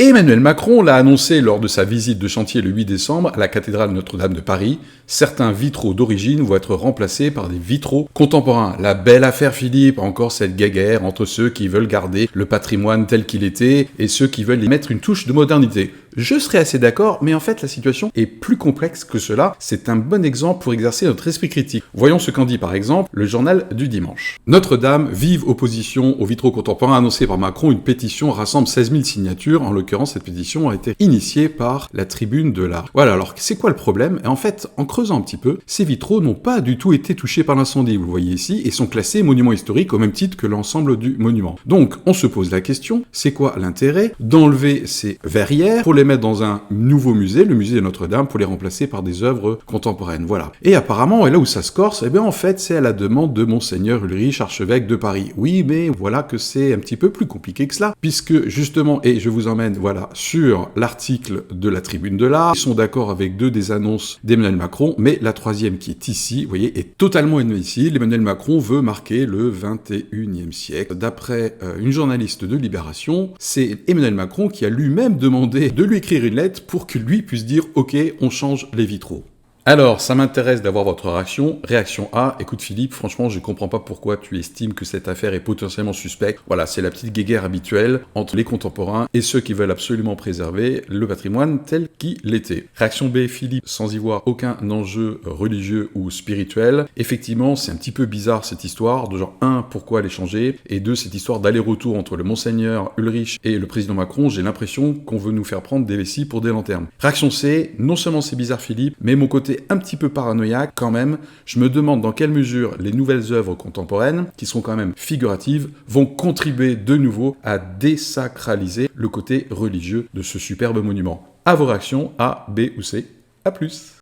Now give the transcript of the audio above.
Emmanuel Macron l'a annoncé lors de sa visite de chantier le 8 décembre à la cathédrale Notre-Dame de Paris. Certains vitraux d'origine vont être remplacés par des vitraux contemporains. La belle affaire Philippe, encore cette guéguerre entre ceux qui veulent garder le patrimoine tel qu'il était et ceux qui veulent y mettre une touche de modernité. Je serais assez d'accord, mais en fait la situation est plus complexe que cela. C'est un bon exemple pour exercer notre esprit critique. Voyons ce qu'en dit par exemple le journal du dimanche. Notre-Dame, vive opposition aux vitraux contemporains annoncés par Macron, une pétition rassemble 16 000 signatures. En l'occurrence, cette pétition a été initiée par la Tribune de l'Art. Voilà, alors c'est quoi le problème? Et en fait, en creusant un petit peu, ces vitraux n'ont pas du tout été touchés par l'incendie, vous le voyez ici, et sont classés monuments historiques au même titre que l'ensemble du monument. Donc, on se pose la question, c'est quoi l'intérêt d'enlever ces verrières pour les mettre dans un nouveau musée, le musée de Notre-Dame, pour les remplacer par des œuvres contemporaines, voilà. Et apparemment, et là où ça se corse, eh bien en fait, c'est à la demande de Monseigneur Ulrich, archevêque de Paris. Oui, mais voilà que c'est un petit peu plus compliqué que cela, puisque justement, et je vous emmène, voilà, sur l'article de la Tribune de l'Art, ils sont d'accord avec deux des annonces d'Emmanuel Macron, mais la troisième qui est ici, vous voyez, est totalement inadmissible. Emmanuel Macron veut marquer le 21e siècle. D'après une journaliste de Libération, c'est Emmanuel Macron qui a lui-même demandé de lui écrire une lettre pour que lui puisse dire « Ok, on change les vitraux ». Alors, ça m'intéresse d'avoir votre réaction. Réaction A, écoute Philippe, franchement, je comprends pas pourquoi tu estimes que cette affaire est potentiellement suspecte. Voilà, c'est la petite guéguerre habituelle entre les contemporains et ceux qui veulent absolument préserver le patrimoine tel qu'il était. Réaction B, Philippe, sans y voir aucun enjeu religieux ou spirituel. Effectivement, c'est un petit peu bizarre cette histoire, de genre 1, pourquoi les changer, et 2, cette histoire d'aller-retour entre le Monseigneur Ulrich et le président Macron, j'ai l'impression qu'on veut nous faire prendre des vessies pour des lanternes. Réaction C, non seulement c'est bizarre Philippe, mais mon côté un petit peu paranoïaque quand même, je me demande dans quelle mesure les nouvelles œuvres contemporaines, qui sont quand même figuratives, vont contribuer de nouveau à désacraliser le côté religieux de ce superbe monument. À vos réactions, A, B ou C. À plus.